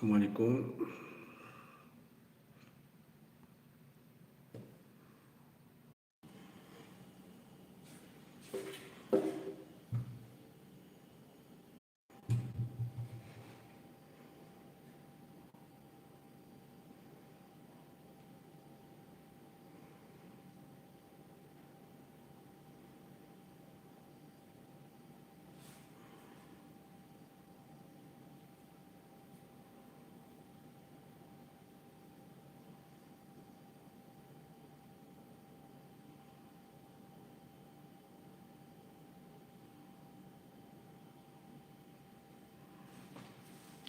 السلام عليكم.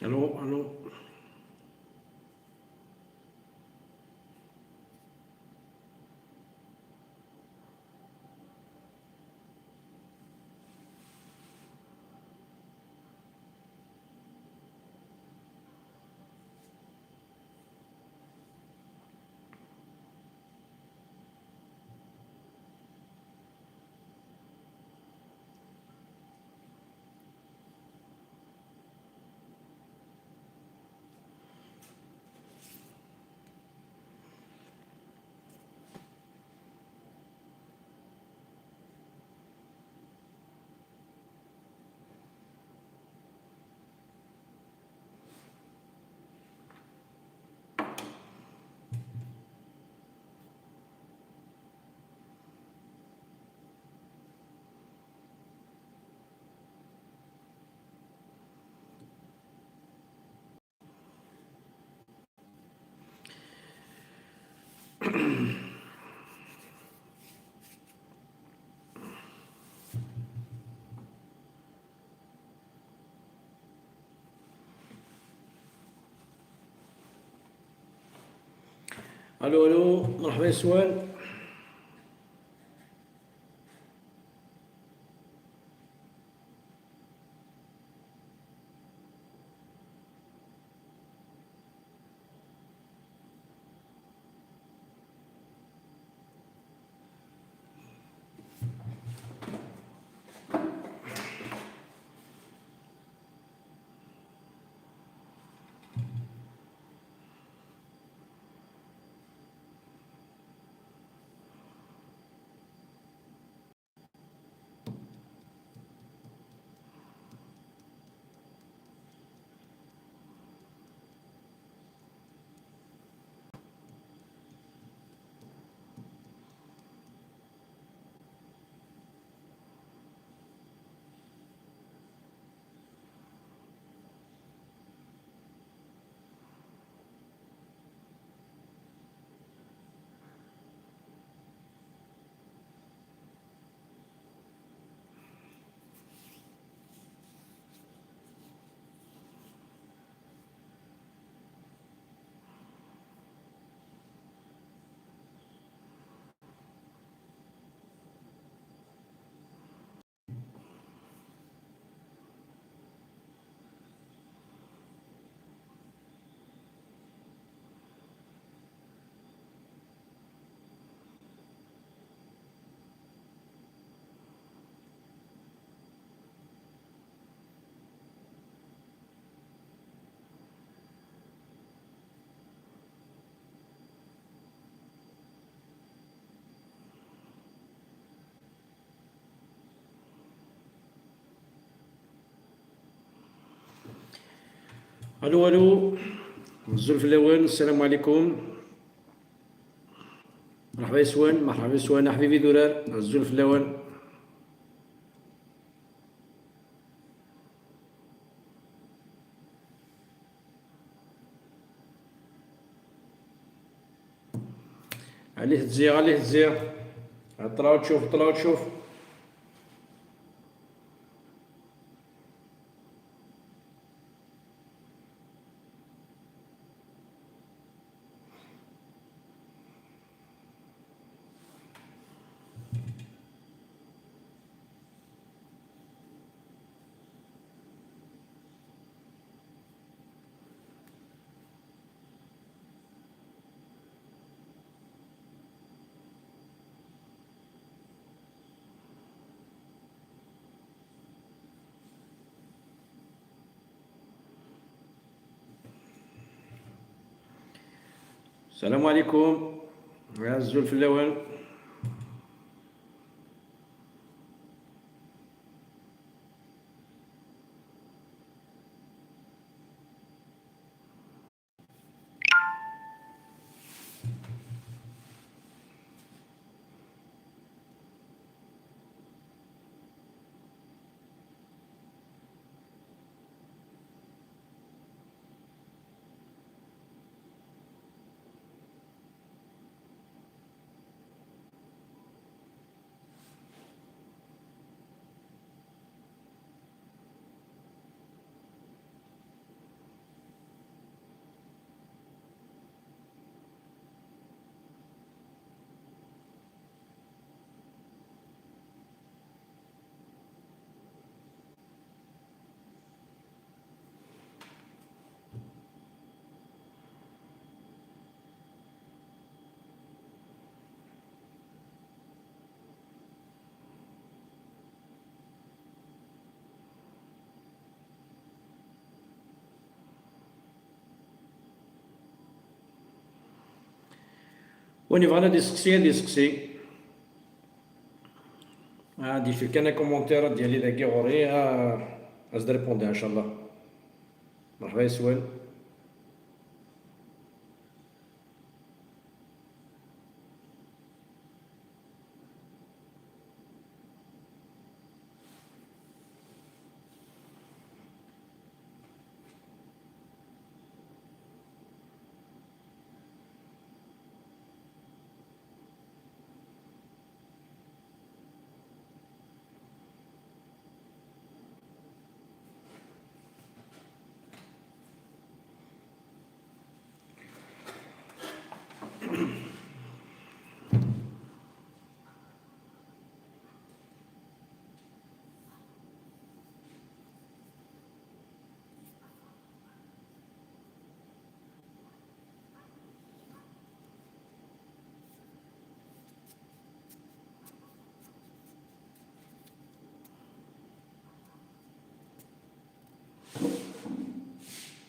الو الو. الو الو، مرحبا يسوان. الو الو، الزلف الاول. السلام عليكم. مرحبا يسوان، مرحبا يسوان حبيبي درار. الزلف الاول. عليه تزيغ، عليه تزيغ. طلع وتشوف، طلع وتشوف. السلام عليكم يا الزول الأول. وين يبغانا ديسكسي غادي في كان كومونتير ديالي داكي غوري از ريبوندي ان شاء الله. مرحبا يا سوال.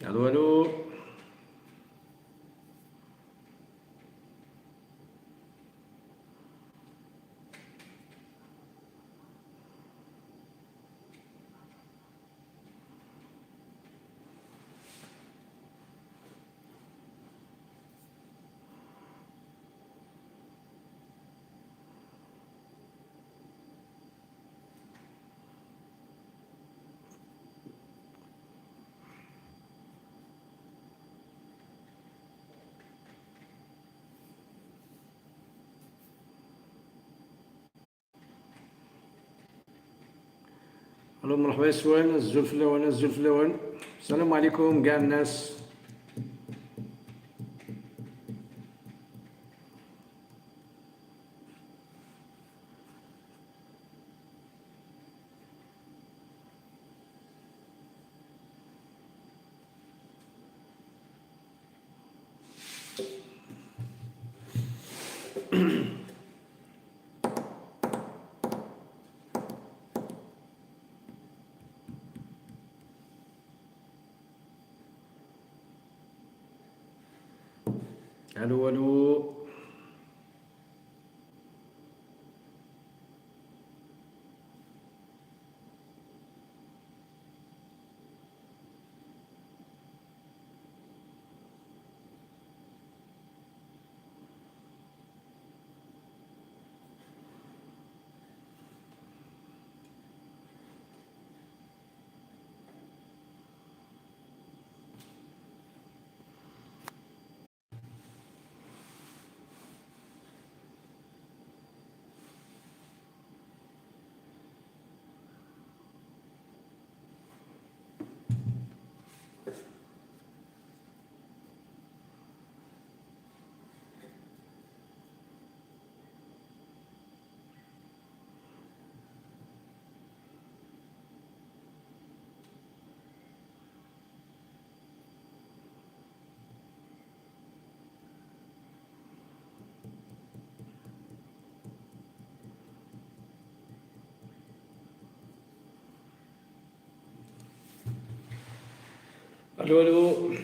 الو الو. الو مرحبا يا سوال. الزول في الاول الزول في الاول. السلام عليكم كاع الناس. الو الو. الو الو.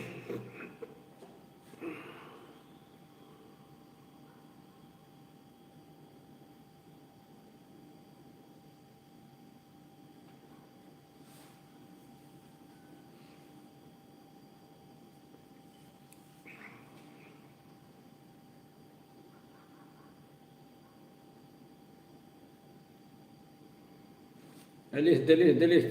عليه دليه دليه.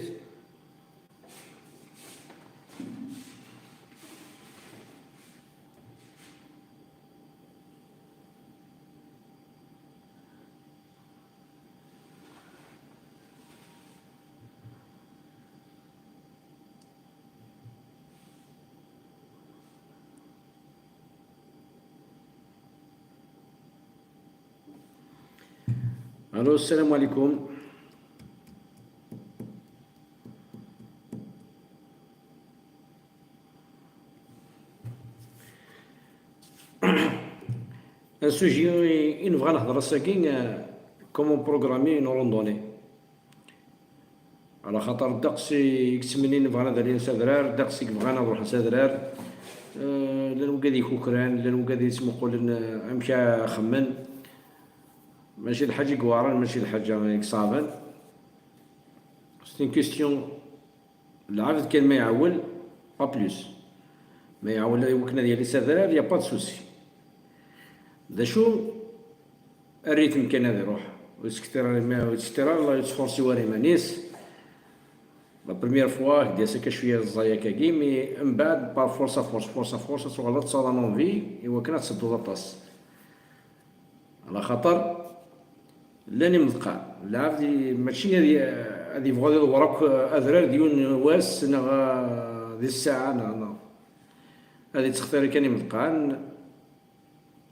الو السلام عليكم. ان سوجي نبغى نهضر ساكين كومون بروغرامي اون روندوني. على خاطر الدقس يكسمني نبغى نهضر لي سادرار الدقس يبغى نروح لسادرار. لان وقادي كوكران لان وقادي يسمو قول امشى خمن ماشي الحاجة كوارن ماشي الحاجة صعبان. سي كيستيون العبد كان ما يعول با بلوس ما يعول يوكنا ديال سادرار يا با دو سوسي. دا شو الريتم كان هذا يروح ويسكتر ما ويسكتر الله يتفورسي واري مانيس. لا بروميير فوا ديال سكا شويه الزايا كاكي مي من بعد با فورسا فورسا تغلط تصال نونفي ايوا كنا تسدو لاطاس. على خاطر لاني ملقى العبد ماشي هادي بغا وراك اذرار ديون واس دي الساعه هادي تختار كاني ملقان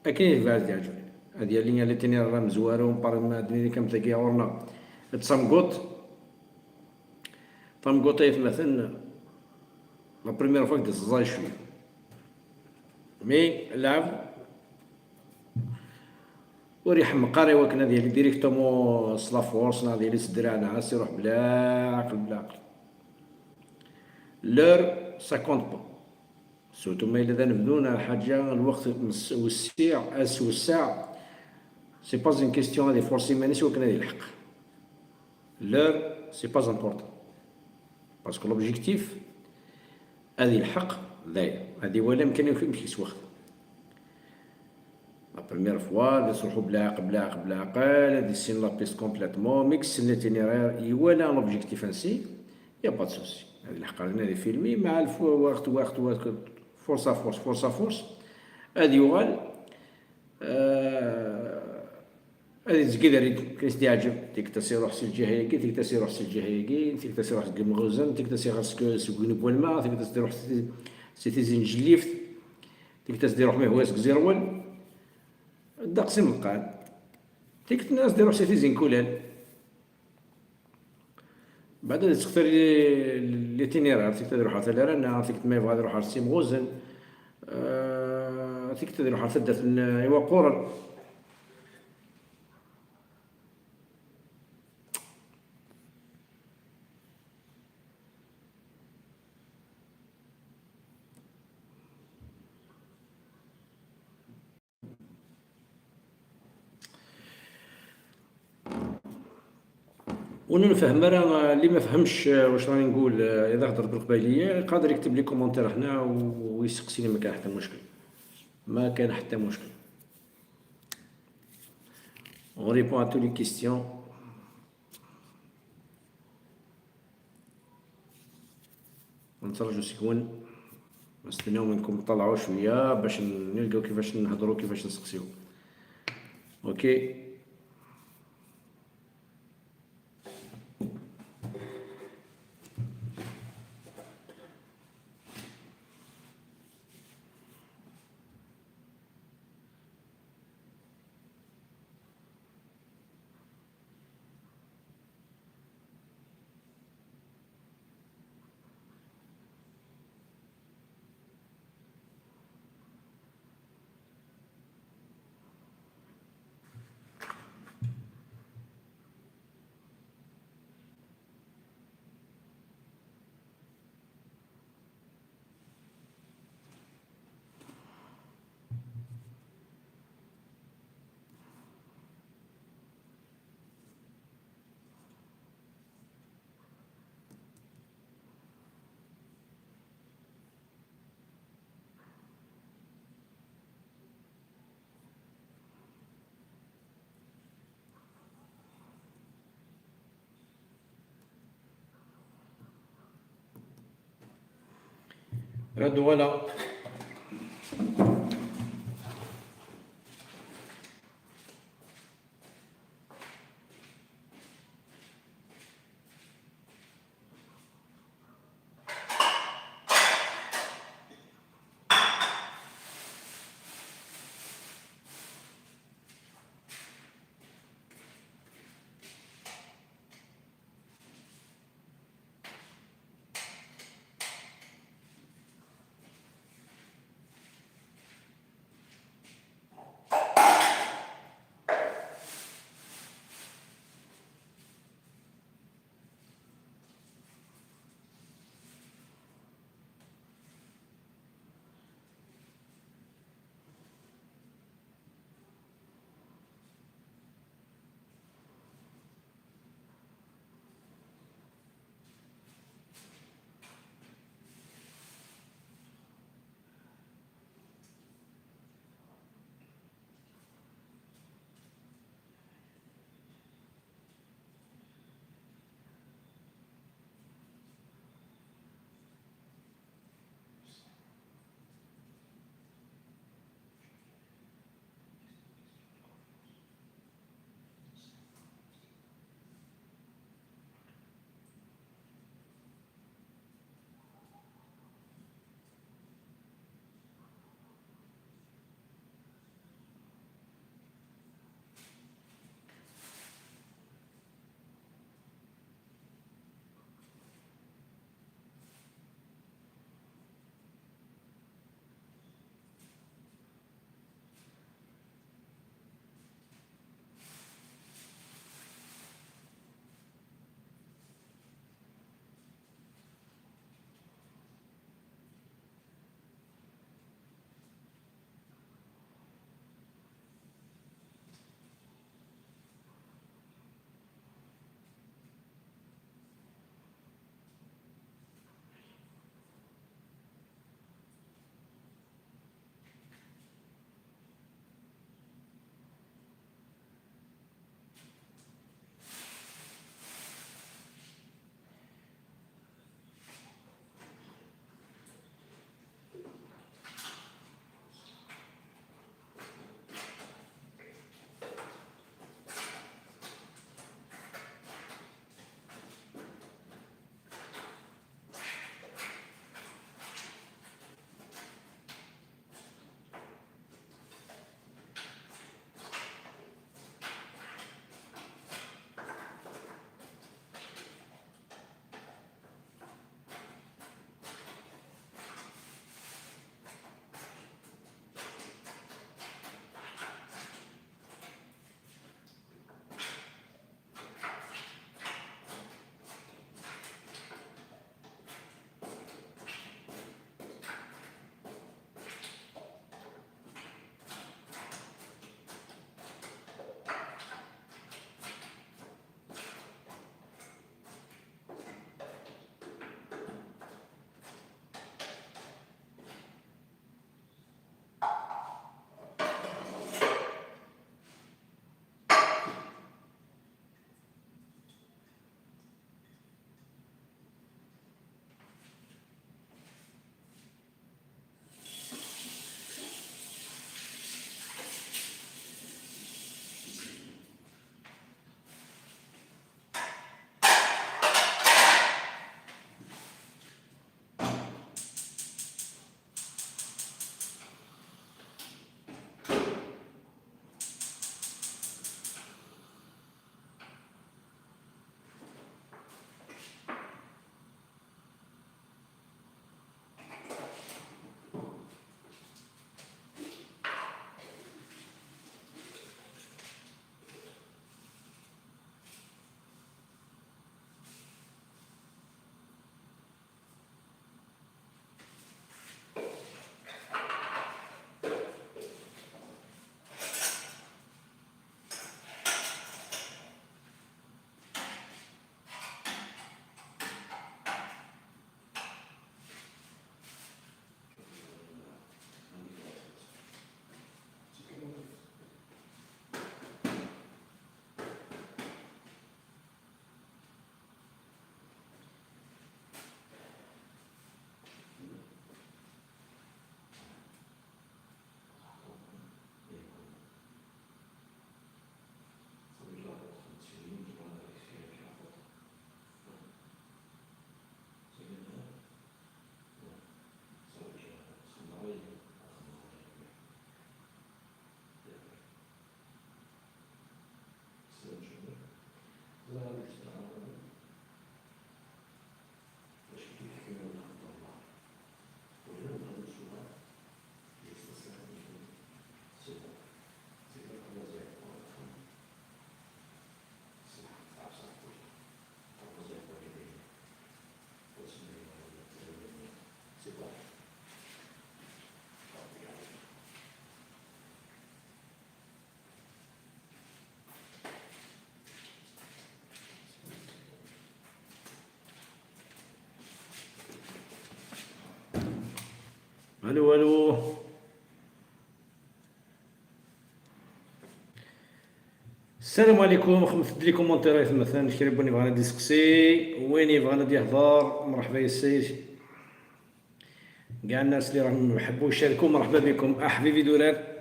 اكيد فاز يعجبني هادي اللي اللي تاني راه مزواره ومبارك ما دني كم تلاقيها ورنا تصمقوط طيف مثلا لا بريمير فوا ديت الزاي شويه مي لعب وريح مقاري وكنا ديالي ديريكتومون سلا فورس ديالي سدرا نعاس يروح بلا عقل بلا عقل. لور سا كونت با سورتو ما الا نبدونا حاجه الوقت والساع سي با اون كيستيون هادي فورسي مانيش وكنا ديال الحق. لور سي با امبورطون باسكو لوبجيكتيف هادي الحق داير هادي ولا يمكن يمشي سواخ. لا بروميير فوا اللي تروحو بلا عقل بلا عقل هادي سين لا بيست كومبليتمون ميكس ليتينيرير يوالا لوبجيكتيف انسي يا با سوسي. هادي الحق رانا دي فيلمي مع وقت فورسا فورس هادي يوغال هادي تزكي كاين تعجب ديك تاسي روح سي الجهه هيكي ديك تاسي روح سي الجهه هيكي ديك تاسي روح سي المغزن ديك تاسي خاصك سكوني بوالما ديك تاسي روح سي تيزين جليفت ديك تاسي روح مهواس كزيرول الدقسي مقاد ديك الناس ديروح سي تيزين كولان. بعد تختار ليتينيرار تيك تروح على لارانا تيك ما يبغى يروح على سي مغزن تيك تروح على فدة ايوا قورن. وانا نفهم راه اللي ما فهمش واش راني نقول اذا هضر بالقبايليه قادر يكتب لي كومونتير هنا ويسقسيني ما كان حتى مشكل ما كان حتى مشكل. On répond à toutes les questions. نترجو سكون نستناو منكم تطلعوا شويه باش نلقاو كيفاش نهضروا كيفاش نسقسيو. اوكي هادو فوالا. الو الو. السلام عليكم. خمسة لي كومونتيرات مثلا شكرا بني بغانا ديسكسي وين يبغانا يهضر مرحبا يا السيد. كاع الناس اللي راهم يحبوا يشاركوا مرحبا بكم احبيبي دولار.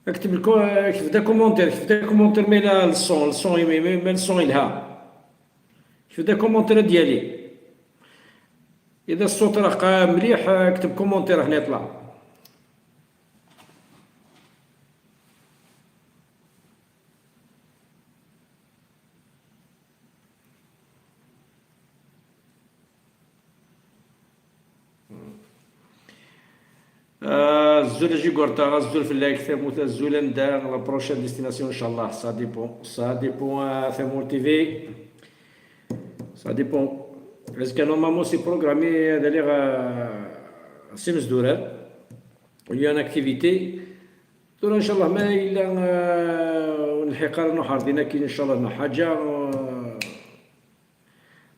اكتب كيف دا كومونتير، كيف دا كومونتير ميلا الصون ما الصون يلها. كيف دا كومونتير ديالي، اذا الصوت راه مليح اكتب كومونتير هنا يطلع. الزول اجي كورتا الزول في اللايك ثموت الزول ندا لا بروشين ديستيناسيون ان شاء الله. سا ديبون ثمور تي في سا ديبون. باسكو نورمالمون سي بروغرامي هذا اللي سي مزدورات ويا ان اكتيفيتي دور ان شاء الله. ما الا نلحق رانا حاضرين كاين ان شاء الله حاجه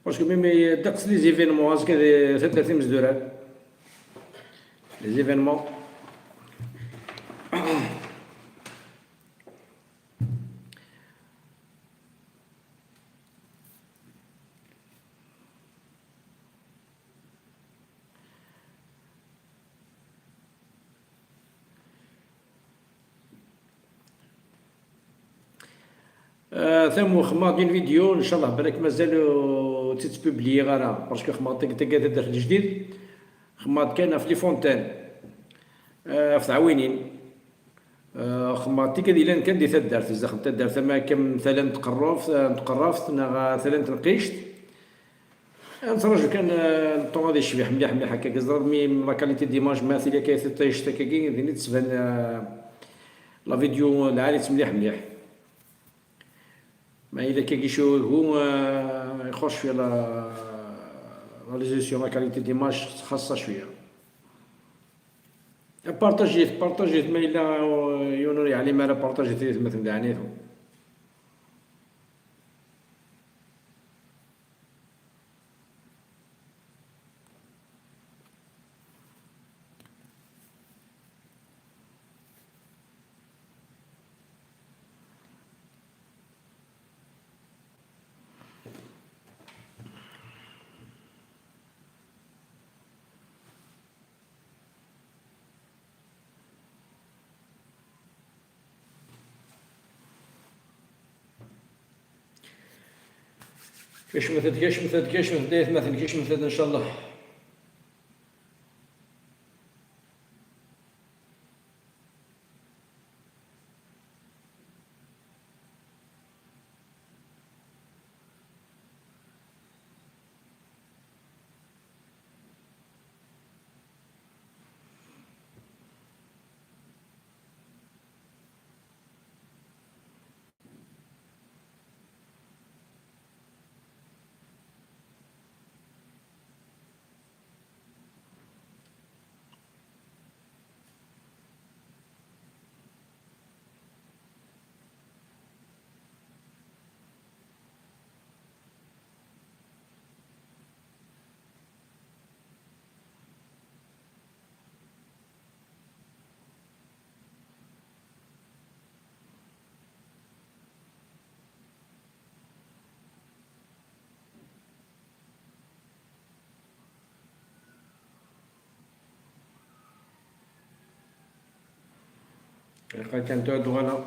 باسكو ميم داكس لي زيفينمون هازكا ثلاثه مزدورات لي زيفينمون. ثم خماطين فيديو ان شاء الله بالك مازال تتبوبلي غانا باسكو خماط تقاد درت جديد. خماط كان في لي فونتين في تعوينين. خماط كادي لان كان دي تدارت زخم تدارت ما كم مثلا تقرفت مثلا تنقيشت نتراجع كان الطون هذا يشبح مليح مليح هكا كزرد مي لا كاليتي ديماج ماثله كي تيشتا كي ديني تسبان لا فيديو العالي مليح مليح. ما الا كيشو هو يخش في لا ريزوليسيون لا كاليتي ديماج خاصه شويه. بارطاجيت ما الا يونوري علي ما بارطاجيت مثلا عنيتو. كاش مثلا ان شاء الله. كان تعدو انا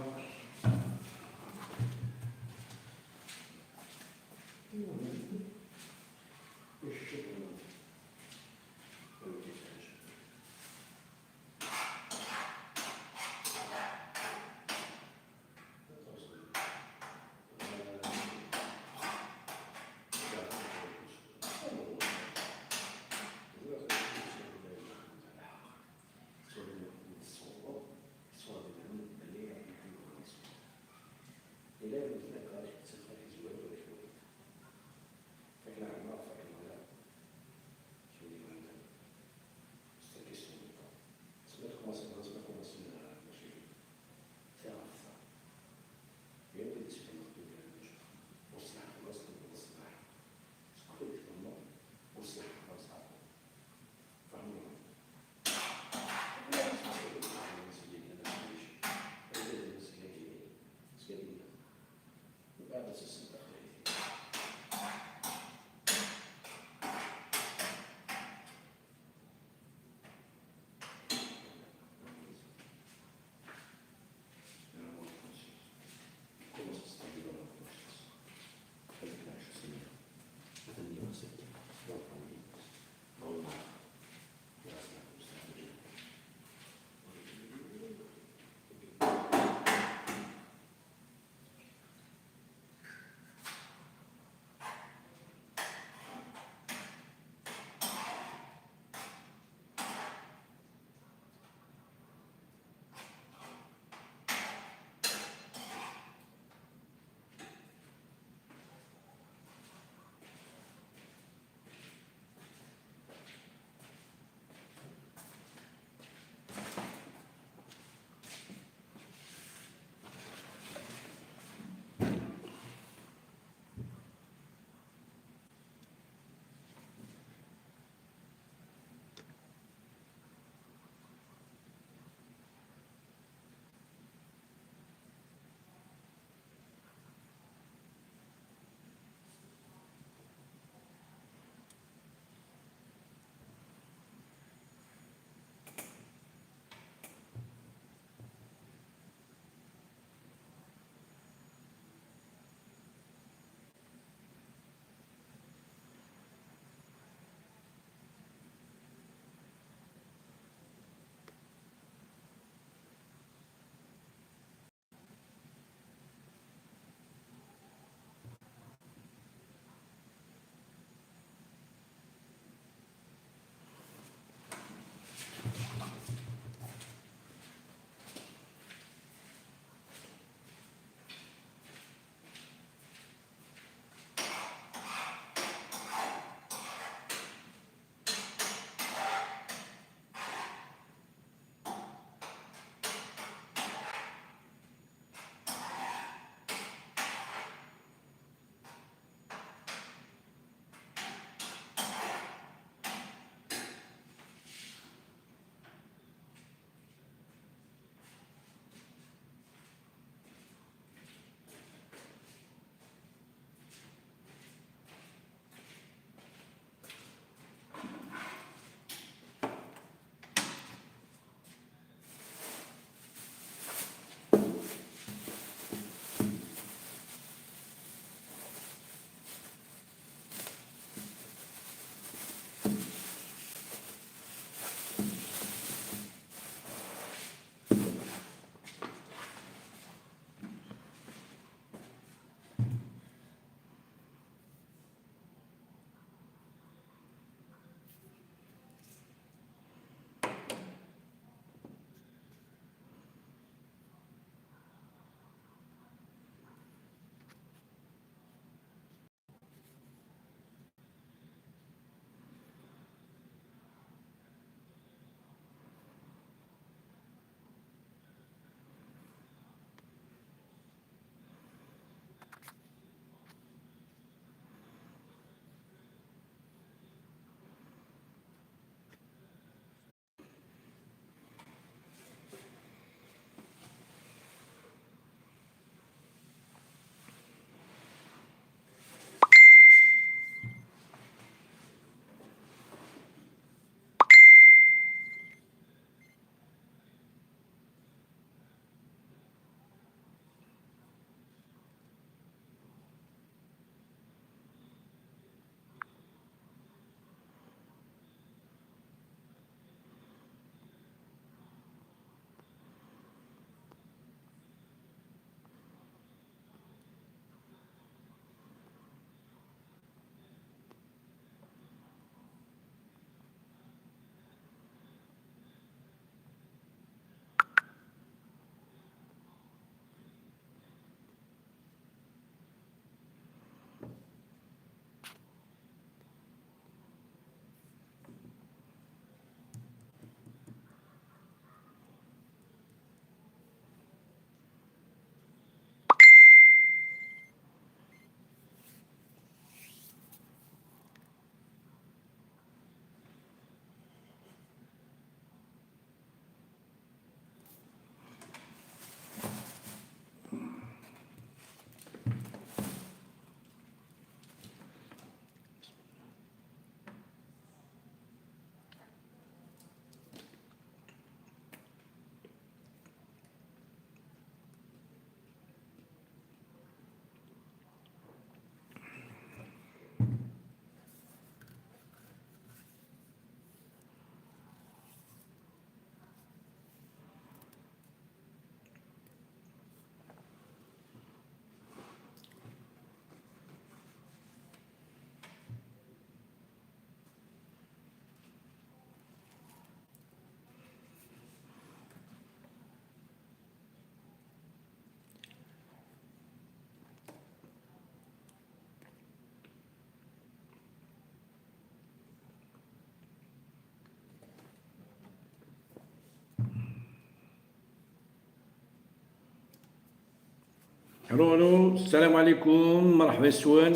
برونو، السلام عليكم، مرحبا سوان.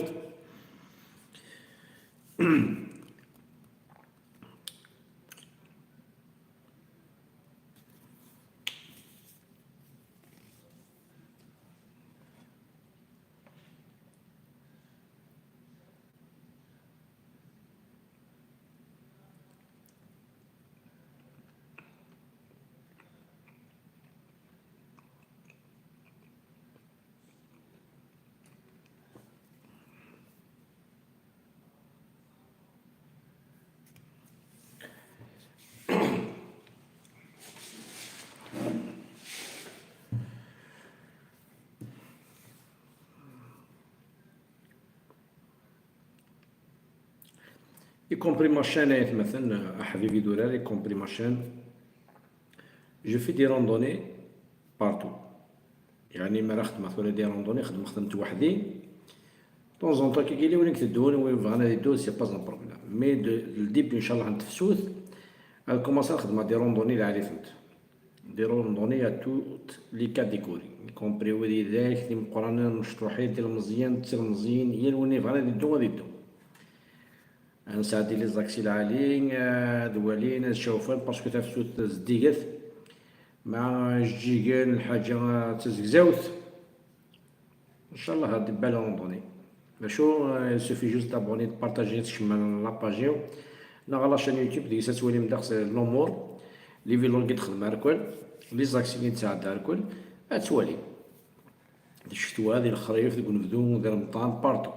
y compris ma chaîne مثلا حبيبي دراري y compris ma chaîne. Je fais des randonnées partout. يعني مرة خدمت ولا دي راندوني خدمت وحدي. طون زون طون كي يقول لي وين تدون وين بغينا يدوز سي با ان بروبليم. مي الديبي ان شاء الله نتفسوث كومونسا نخدم دي روندوني اللي عليه فهمت. دي روندوني ا توت لي كاتيجوري كومبري وليداك دي مقرانا مشطوحين ديال المزيان تسير مزيان هي الوني بغينا يدو غادي يدو. نساعدي لي زاكسي العاليين دوالين الشوفان باسكو تفسوت زديقات مع الجيجان الحاجة تزكزاوت. ان شاء الله هادي بال روندوني شو سوفي جوست تابوني تبارطاجي تشمل لاباجيو نا على شان يوتيوب ديك تولي من داخل الامور لي فيلو اللي كتخدم الكل لي زاكسي اللي تساعد الكل اتوالي دي الشتوى ديال الخريف ديال النبدو ديال رمضان بارطو.